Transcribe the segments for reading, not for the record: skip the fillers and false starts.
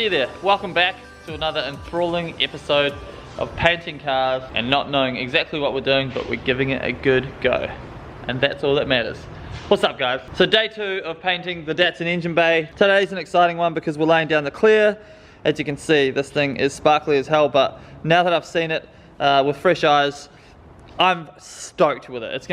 you there, welcome back to another enthralling episode of painting cars and not knowing exactly what we're doing, but we're giving it a good go, and that's all that matters. What's up guys? So day 2 of painting the Datsun engine bay. Today's an exciting one because we're laying down the clear. As you can see, this thing is sparkly as hell, but now that I've seen it with fresh eyes, I'm stoked with it. It's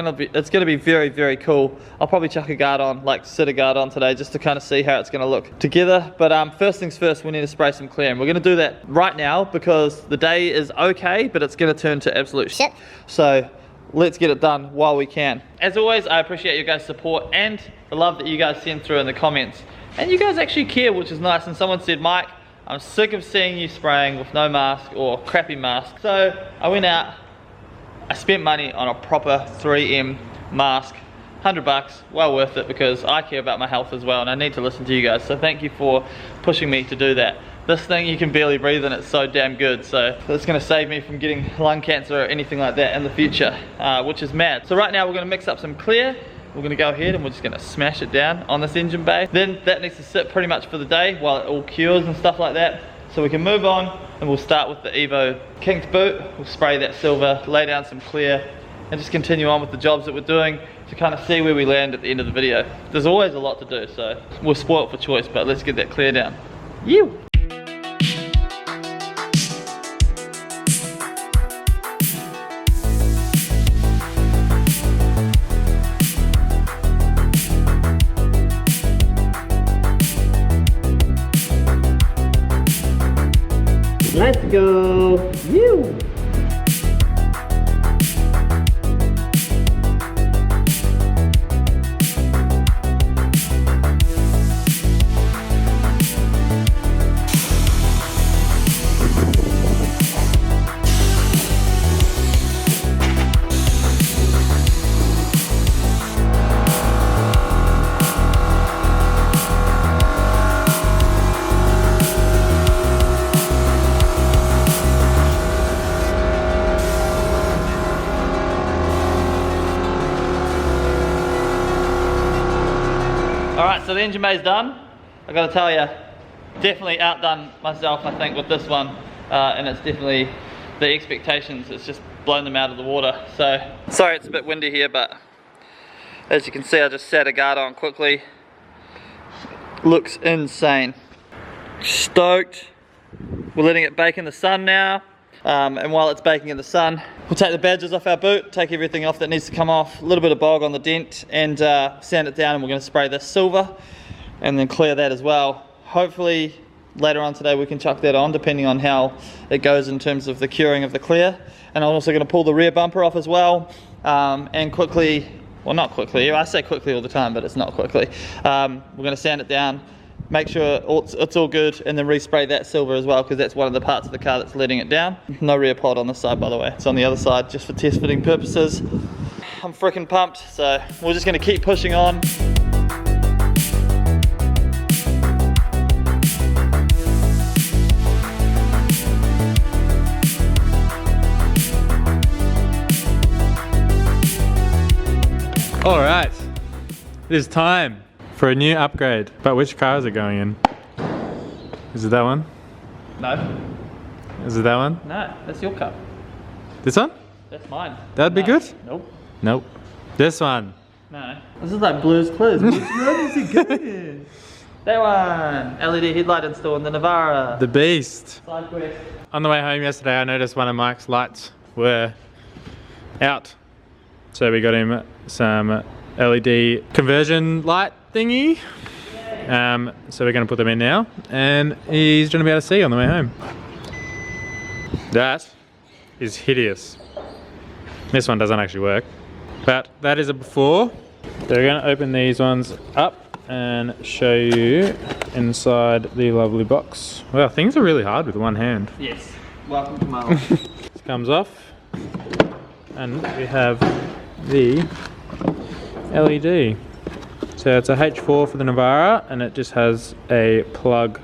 gonna be very, very cool. I'll probably chuck a guard on, like sit a guard on today, just to kind of see how it's gonna look together. But first things first, we need to spray some clear, and we're gonna do that right now because the day is okay, but it's gonna turn to absolute shit. So let's get it done while we can. As always, I appreciate you guys' support and the love that you guys send through in the comments. And you guys actually care, which is nice. And someone said, Mike, I'm sick of seeing you spraying with no mask or crappy mask. So I went out, I spent money on a proper 3M mask, 100 bucks, well worth it because I care about my health as well and I need to listen to you guys. So thank you for pushing me to do that. This thing you can barely breathe and it's so damn good. So it's gonna save me from getting lung cancer or anything like that in the future, which is mad. So right now we're gonna mix up some clear. We're gonna go ahead and we're just gonna smash it down on this engine bay. Then that needs to sit pretty much for the day while it all cures and stuff like that. So we can move on and we'll start with the Evo kinked boot. We'll spray that silver, lay down some clear, and just continue on with the jobs that we're doing to kind of see where we land at the end of the video. There's always a lot to do, so we're spoiled for choice, but let's get that clear down. You. Let's go! You! Alright, so the engine bay's done. I gotta tell you, definitely outdone myself I think with this one, and it's definitely the expectations, it's just blown them out of the water. So, sorry it's a bit windy here, but as you can see I just sat a guard on quickly. Looks insane. Stoked. We're letting it bake in the sun now. And while it's baking in the sun, we'll take the badges off our boot, take everything off that needs to come off, a little bit of bog on the dent, and sand it down, and we're going to spray this silver and then clear that as well. Hopefully later on today we can chuck that on depending on how it goes in terms of the curing of the clear. And I'm also going to pull the rear bumper off as well, and quickly, well not quickly, I say quickly all the time but it's not quickly, we're going to sand it down, make sure it's all good, and then respray that silver as well because that's one of the parts of the car that's letting it down. No rear pod on this side by the way, it's on the other side just for test fitting purposes. I'm freaking pumped, so we're just going to keep pushing on. Alright, it is time for a new upgrade. But which car is it going in? Is it that one? No. Is it that one? No, that's your car. This one? That's mine. That'd be good? Nope. Nope. This one. No. This is like Blue's Clues. Which road is he going in? That one. LED headlight install in the Navara. The beast. Side quest. On the way home yesterday I noticed one of Mike's lights were out. So we got him some LED conversion light thingy. So we're going to put them in now and he's going to be able to see on the way home. That is hideous. This one doesn't actually work, but that is a before. So we're going to open these ones up and show you inside the lovely box. Wow, things are really hard with one hand. Yes, welcome to my life. This comes off and we have the LED. So it's a H4 for the Navara and it just has a plug.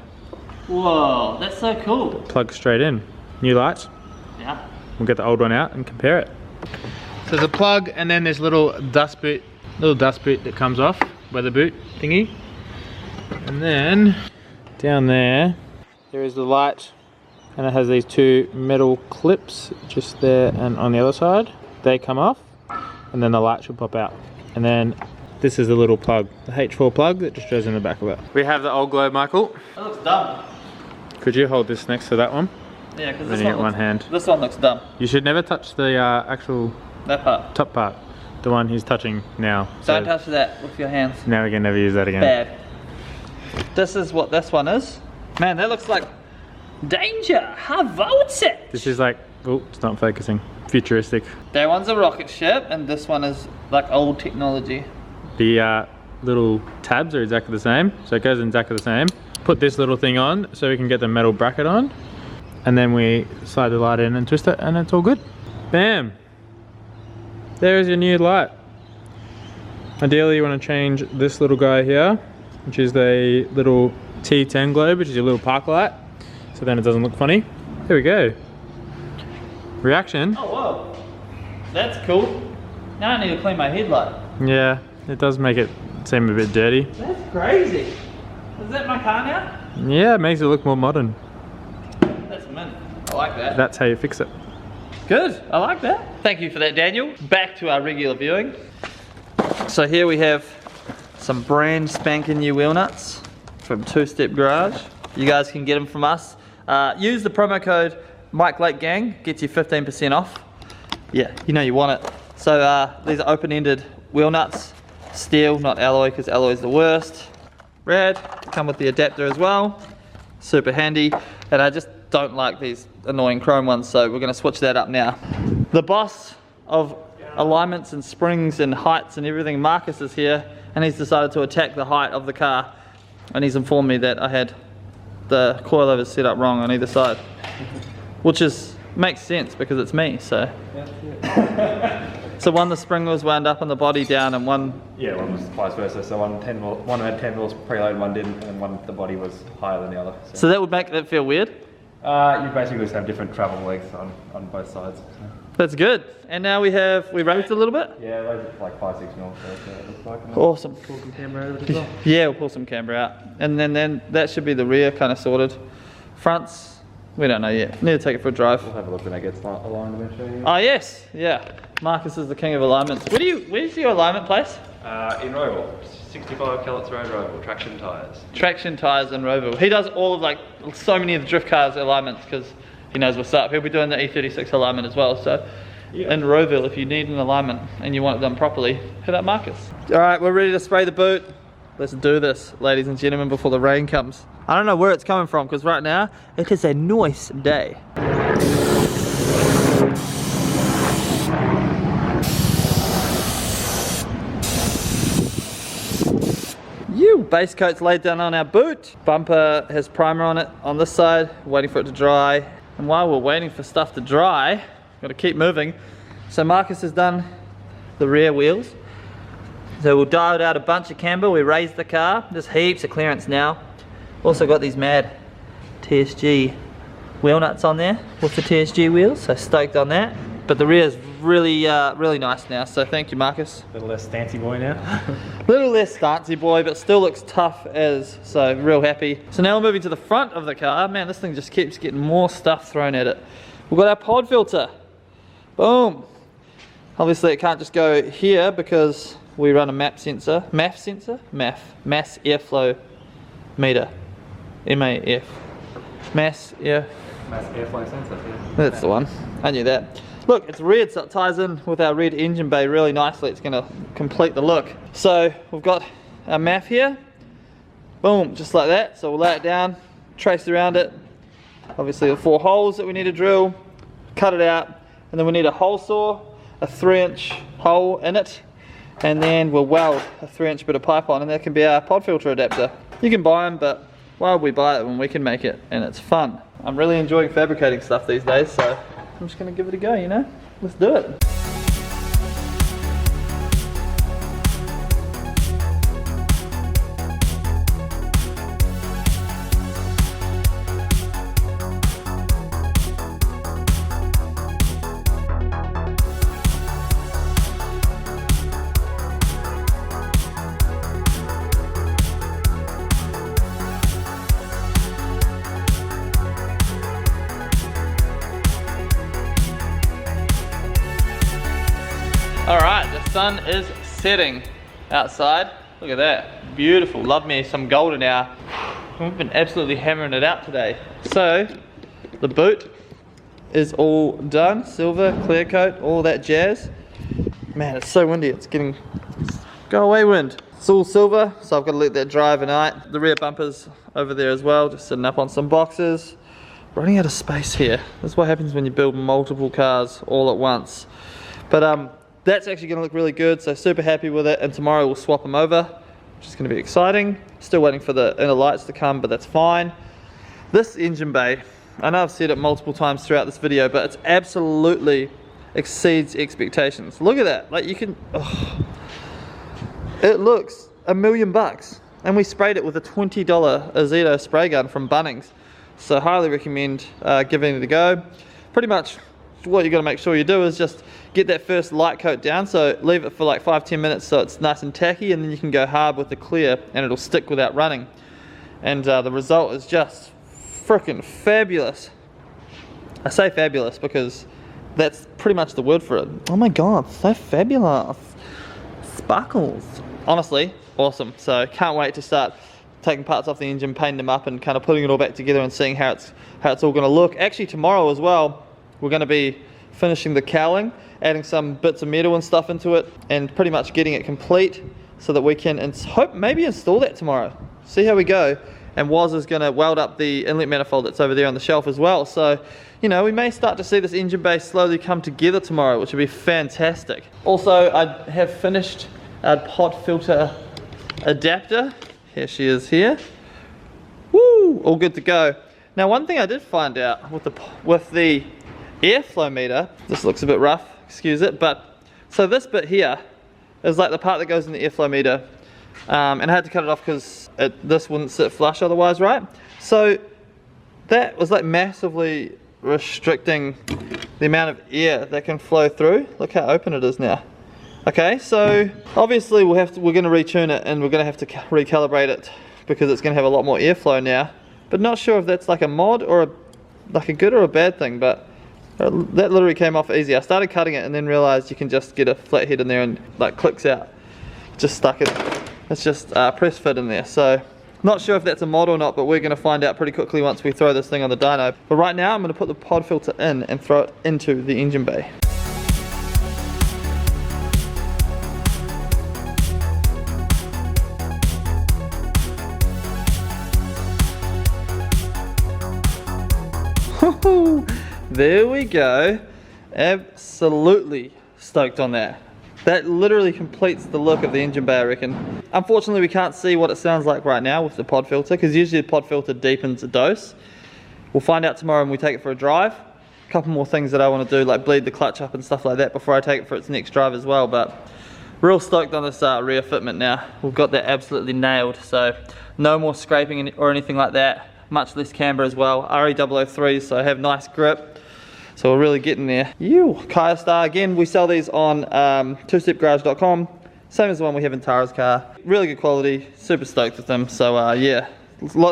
Whoa, that's so cool. Plug straight in. New lights. Yeah. We'll get the old one out and compare it. So there's a plug and then there's little dust boot that comes off, weather boot thingy. And then down there there is the light, and it has these two metal clips just there and on the other side. They come off, and then the light should pop out. And then this is the little plug, the H4 plug that just goes in the back of it. We have the old globe, Michael. That looks dumb. Could you hold this next to that one? Yeah, because Then you get one hand. This one looks dumb. You should never touch the actual That part. top part. The one he's touching now. Don't touch that with your hands. Now we can never use that again. Bad. This is what this one is. Man, that looks like danger. How about it? This is like, oh, it's not focusing. Futuristic. That one's a rocket ship, and this one is like old technology. The little tabs are exactly the same, so it goes in exactly the same. Put this little thing on so we can get the metal bracket on, and then we slide the light in and twist it, and it's all good. Bam! There is your new light. Ideally you want to change this little guy here, which is the little T10 globe, which is your little park light, so then it doesn't look funny. There we go. Reaction. Oh, whoa. That's cool. Now I need to clean my headlight. Yeah, it does make it seem a bit dirty. That's crazy. Is that my car now? Yeah, it makes it look more modern. That's mint. I like that. That's how you fix it. Good, I like that. Thank you for that, Daniel. Back to our regular viewing. So here we have some brand spanking new wheel nuts from Two Step Garage. You guys can get them from us. Use the promo code Mike Lake Gang, gets you 15% off. Yeah, you know you want it. So these are open-ended wheel nuts, steel, not alloy, because alloy is the worst. Rad, come with the adapter as well. Super handy, and I just don't like these annoying chrome ones, so we're going to switch that up now. The boss of alignments and springs and heights and everything, Marcus, is here, and he's decided to attack the height of the car, and he's informed me that I had the coilovers set up wrong on either side, which makes sense because it's me. So so one, the spring was wound up and the body down, and one... Yeah, one was vice versa, so one had 10 mils preload, one didn't, and one, the body was higher than the other. So that would make it feel weird? You basically just have different travel lengths on both sides. So. That's good. And now we raised a little bit? Yeah, those are like 5-6 mils, so it looks like. Awesome. Pull some camera over it as well. Yeah, we'll pull some camber out. And then that should be the rear kind of sorted. Fronts, we don't know yet. Need to take it for a drive. We'll have a look when that gets aligned eventually. Oh yes, yeah. Marcus is the king of alignments. Where's your alignment place? In Roval, 65 Callets Road, Roval, traction tyres. Traction Tyres in Roval. He does all of so many of the drift cars alignments because he knows what's up. He'll be doing the E36 alignment as well. So in Roval, if you need an alignment and you want it done properly, hit up Marcus. All right, we're ready to spray the boot. Let's do this, ladies and gentlemen, before the rain comes. I don't know where it's coming from because right now it is a nice day. Base coat's laid down on our boot. Bumper has primer on it on this side, waiting for it to dry. And while we're waiting for stuff to dry, got to keep moving. So Marcus has done the rear wheels. So we've dialed out a bunch of camber, we raised the car. There's heaps of clearance now. Also got these mad TSG wheel nuts on there with the TSG wheels, so stoked on that. But the rear is really nice now, so thank you, Marcus. A little less stancy boy now. Little less stancy boy, but still looks tough as, so real happy. So now we're moving to the front of the car. Man, this thing just keeps getting more stuff thrown at it. We've got our pod filter. Boom. Obviously it can't just go here because we run a mass airflow meter. MAF. Mass airflow sensor, yeah. That's the one. I knew that. Look, it's red, so it ties in with our red engine bay really nicely. It's going to complete the look. So we've got our MAF here. Boom, just like that. So we'll lay it down, trace around it. Obviously the 4 holes that we need to drill, cut it out, and then we need a hole saw, a 3-inch hole in it, and then we'll weld a 3-inch bit of pipe on, and that can be our pod filter adapter. You can buy them, but why would we buy it when we can make it? And it's fun. I'm really enjoying fabricating stuff these days, so I'm just going to give it a go, you know? Let's do it. sun is setting outside. Look at that, beautiful. Love me some golden hour. We've been absolutely hammering it out today. So, the boot is all done. Silver, clear coat, all that jazz. Man, it's so windy, it's getting, go away wind. It's all silver, so I've got to let that dry overnight. The rear bumper's over there as well, just sitting up on some boxes. Running out of space here. That's what happens when you build multiple cars all at once. But that's actually going to look really good, so super happy with it. And tomorrow we'll swap them over, which is going to be exciting. Still waiting for the inner lights to come, but that's fine. This engine bay, I know I've said it multiple times throughout this video, but it's absolutely exceeds expectations. Look at that, like you can, oh, it looks $1,000,000, and we sprayed it with a $20 Azeto spray gun from Bunnings. So highly recommend giving it a go. Pretty much what you got to make sure you do is just get that first light coat down, so leave it for like 5-10 minutes so it's nice and tacky, and then you can go hard with the clear and it'll stick without running. And the result is just freaking fabulous. I say fabulous because that's pretty much the word for it. Oh my god, so fabulous. Sparkles. Honestly, awesome. So can't wait to start taking parts off the engine, painting them up and kind of putting it all back together and seeing how it's all going to look. Actually tomorrow as well, we're going to be finishing the cowling, adding some bits of metal and stuff into it, and pretty much getting it complete so that we can maybe install that tomorrow. See how we go. And Woz is going to weld up the inlet manifold that's over there on the shelf as well. So, you know, we may start to see this engine bay slowly come together tomorrow, which would be fantastic. Also, I have finished our pod filter adapter. Here she is here. Woo! All good to go. Now, one thing I did find out with the airflow meter, this looks a bit rough, excuse it, but so this bit here is like the part that goes in the airflow meter. And I had to cut it off because this wouldn't sit flush otherwise, right? So that was like massively restricting the amount of air that can flow through. Look how open it is now. Okay, so obviously we're going to retune it and we're going to have to recalibrate it because it's going to have a lot more airflow now. But not sure if that's like a mod or like a good or a bad thing, but that literally came off easy. I started cutting it and then realized you can just get a flat head in there and like clicks out. Just stuck it. It's just press fit in there. So not sure if that's a mod or not, but we're going to find out pretty quickly once we throw this thing on the dyno. But right now I'm going to put the pod filter in and throw it into the engine bay. There we go. Absolutely stoked on that. That literally completes the look of the engine bay, I reckon. Unfortunately, we can't see what it sounds like right now with the pod filter, because usually the pod filter deepens a dose. We'll find out tomorrow when we take it for a drive. A couple more things that I want to do, like bleed the clutch up and stuff like that before I take it for its next drive as well. But real stoked on this rear fitment now. We've got that absolutely nailed, so no more scraping or anything like that. Much less camber as well. RE003s, so I have nice grip. So we're really getting there. Kaya Star, again, we sell these on twostepgarage.com. Same as the one we have in Tara's car. Really good quality, super stoked with them. So yeah,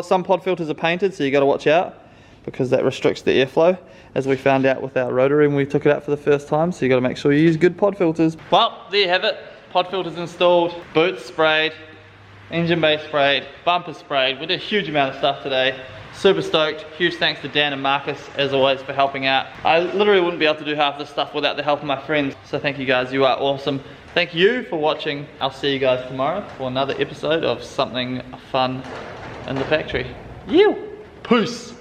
some pod filters are painted, so you gotta watch out because that restricts the airflow, as we found out with our rotary when we took it out for the first time. So you gotta make sure you use good pod filters. Well, there you have it. Pod filters installed, boots sprayed, engine bay sprayed, bumper sprayed. We did a huge amount of stuff today. Super stoked. Huge thanks to Dan and Marcus as always for helping out. I literally wouldn't be able to do half this stuff without the help of my friends. So thank you guys, you are awesome. Thank you for watching. I'll see you guys tomorrow for another episode of something fun in the factory. Peace.